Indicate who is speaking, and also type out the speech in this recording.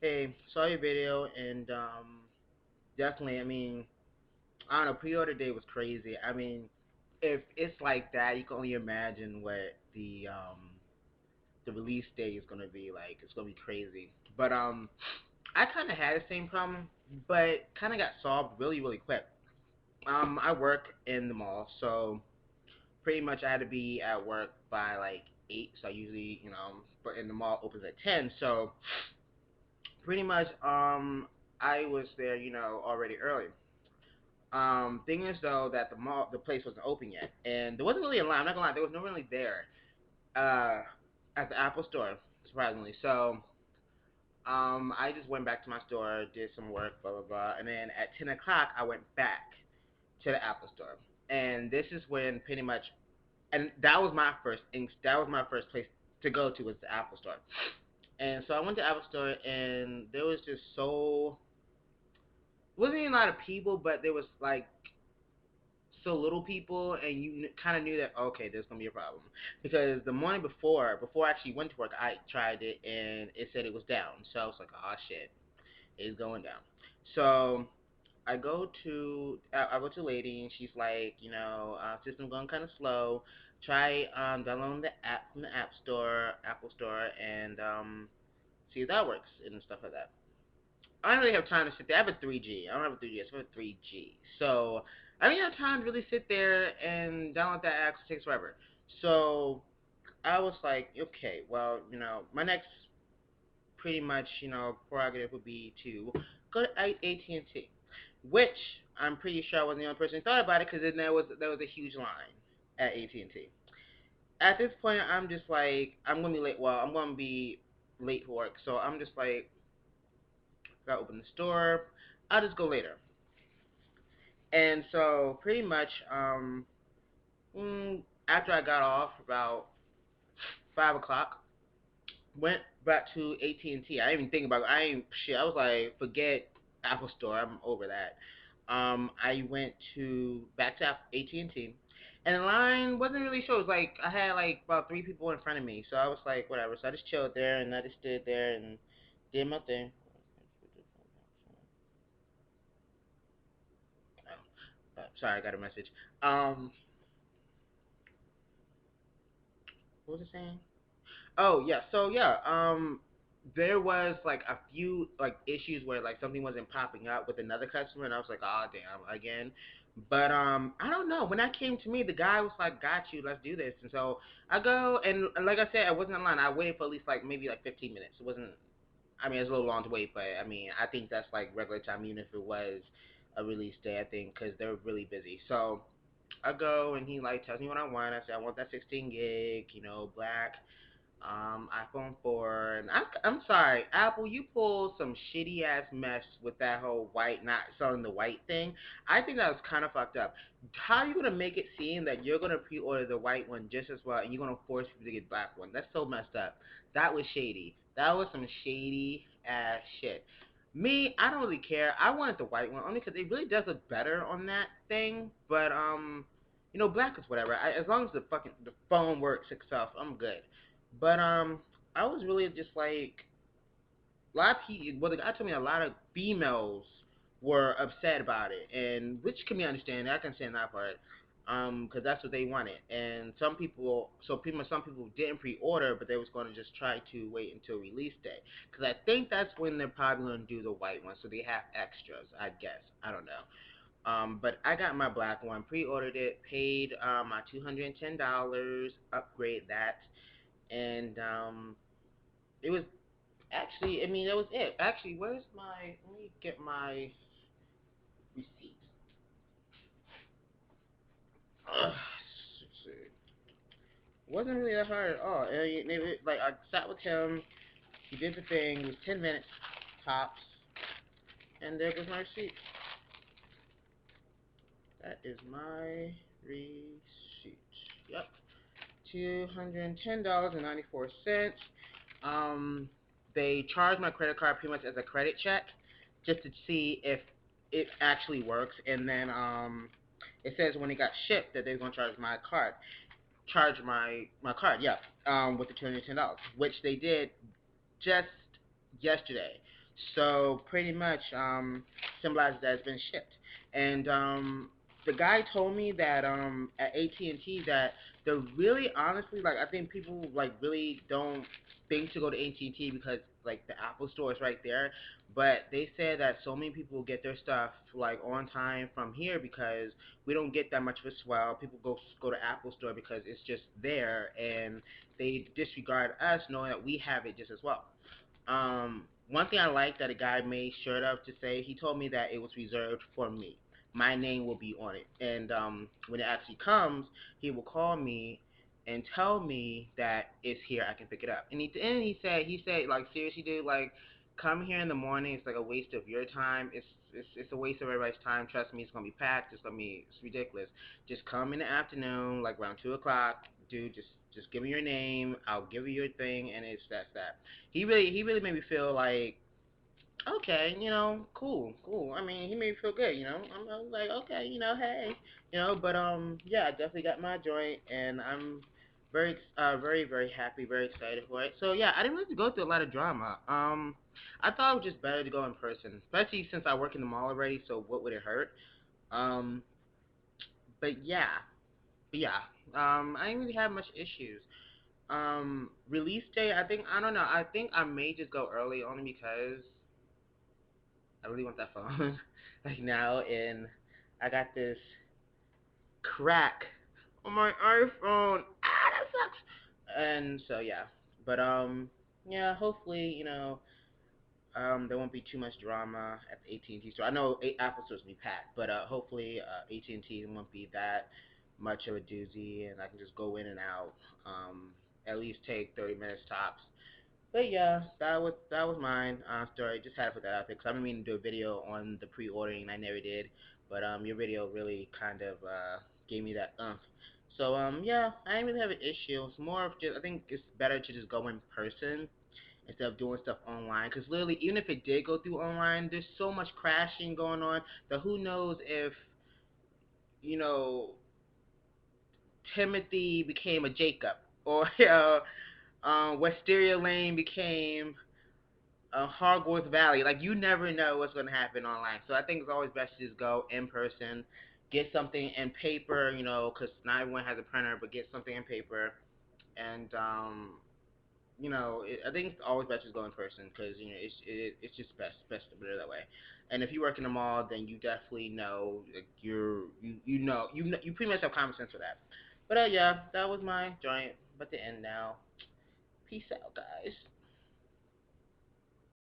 Speaker 1: Hey, saw your video and definitely, I mean, I don't know, pre-order day was crazy. I mean, if it's like that, you can only imagine what the release day is gonna be like. It's gonna be crazy. But I kind of had the same problem, but kind of got solved really really quick. I work in the mall, so pretty much I had to be at work by like 8. So I usually, but in the mall opens at 10. So pretty much I was there, already early. Thing is though that the place wasn't open yet, and there wasn't really a line. I'm not gonna lie, there was no really there uh, at the Apple Store, surprisingly. So I just went back to my store, did some work, blah blah blah, and then at 10 o'clock I went back to the Apple Store, and this is when pretty much, and that was my first place to go to was the Apple Store, and so I went to Apple Store, and there was just so wasn't even a lot of people, but there was like so little people, and you kind of knew that okay, there's gonna be a problem because the morning before I actually went to work, I tried it and it said it was down. So I was like, oh shit, it's going down. So I go to the lady and she's like, system going kind of slow. Try downloading the app from the Apple Store, and see if that works and stuff like that. I don't really have time to sit there. I have a 3G. I don't have a 3GS. I have a 3G. So I don't have time to really sit there and download that app. It takes forever. So I was like, okay, well, my next pretty much, prerogative would be to go to AT&T, which I'm pretty sure I wasn't the only person who thought about it because then there was a huge line at AT&T. At this point, I'm just like, I'm gonna be late. Well, I'm gonna be late for work, so I'm just like, gotta open the store. I'll just go later. And so pretty much, after I got off about 5 o'clock, went back to AT&T. I didn't even think about it. I ain't shit. I was like, forget Apple Store. I'm over that. I went to back to AT&T, and the line wasn't really short. It was like I had like about 3 people in front of me, so I was like, whatever. So I just chilled there and I just stood there and did my thing. Sorry, I got a message. Um, what was I saying? Oh yeah, so yeah, there was like a few like issues where like something wasn't popping up with another customer, and I was like, oh damn, again. But I don't know. When that came to me, the guy was like, "Got you, let's do this." And so I go, and like I said, I wasn't in line. I waited for at least like maybe like 15 minutes. It wasn't. I mean, it's a little long to wait, but I mean, I think that's like regular time, even if it was a release day. I think because they're really busy. So I go, and he like tells me what I want. I say I want that 16 gig, black iPhone 4. And I'm sorry, Apple, you pulled some shitty ass mess with that whole white, not selling the white thing. I think that was kind of fucked up. How are you gonna make it seem that you're gonna pre-order the white one just as well, and you're gonna force people to get black one? That's so messed up. That was shady. That was some shady ass shit. Me, I don't really care. I wanted the white one only because it really does look better on that thing. But black is whatever. As long as the phone works itself, I'm good. But I was really just like a lot of people. Well, the guy told me a lot of females were upset about it, and which can be understandable. I can understand that part, because that's what they wanted. And some people, so pretty much some people didn't pre-order, but they was going to just try to wait until release day, because I think that's when they're probably going to do the white one, so they have extras. I guess I don't know. But I got my black one, pre-ordered it, paid my $210, upgrade that, and it was actually, I mean, that was it. Actually, where's my? Let me get my receipt. Ugh, wasn't really that hard at all. And like I sat with him, he did the thing. It was 10 minutes tops, and there goes my receipt. That is my receipt. Yep, $210.94. Um, they charged my credit card pretty much as a credit check, just to see if it actually works. And then it says when it got shipped that they're gonna charge my card, yeah, with the $210, which they did just yesterday. So pretty much symbolizes that it's been shipped. And the guy told me that at AT&T that they're really honestly like I think people like really don't think to go to AT&T because like the Apple store is right there, but they said that so many people get their stuff like on time from here because we don't get that much of a swell. People go to Apple store because it's just there and they disregard us knowing that we have it just as well. One thing I like that a guy made sure of to say, he told me that it was reserved for me. My name will be on it, and when it actually comes, he will call me and tell me that it's here. I can pick it up. And he said like seriously, dude, like come here in the morning. It's like a waste of your time. It's a waste of everybody's time. Trust me, it's gonna be packed. It's ridiculous. Just come in the afternoon, like around 2 o'clock, dude. Just give me your name. I'll give you your thing, and that's that. He really made me feel like okay, cool. I mean, he made me feel good, I was like, okay, hey, but yeah, I definitely got my joint, and I'm very happy, very excited for it. So yeah, I didn't really go through a lot of drama. I thought it was just better to go in person, especially since I work in the mall already. So what would it hurt? Um, but yeah, I didn't really have much issues. Release date, I don't know. I think I may just go early only because I really want that phone like now, and I got this crack on my iPhone. That sucks. And so yeah, but yeah, hopefully there won't be too much drama at the AT&T store. I know Apple store's gonna be packed, but hopefully AT&T won't be that much of a doozy, and I can just go in and out. At least take 30 minutes tops. But yeah, that was mine story. Just had to put that out there because I've been meaning to do a video on the pre-ordering and I never did. But your video really kind of gave me that umph. So yeah, I didn't really have an issue. It's more of just I think it's better to just go in person instead of doing stuff online. Because literally, even if it did go through online, there's so much crashing going on that who knows if you know Timothy became a Jacob or Wisteria Lane became Hogwarts Valley. Like you never know what's going to happen online. So I think it's always best to just go in person, get something in paper, because not everyone has a printer, but get something in paper, and I think it's always best to go in person because it's just best to do it that way. And if you work in the mall, then you definitely know like, you pretty much have common sense for that. But yeah, that was my joint. But to end now. Peace out, guys.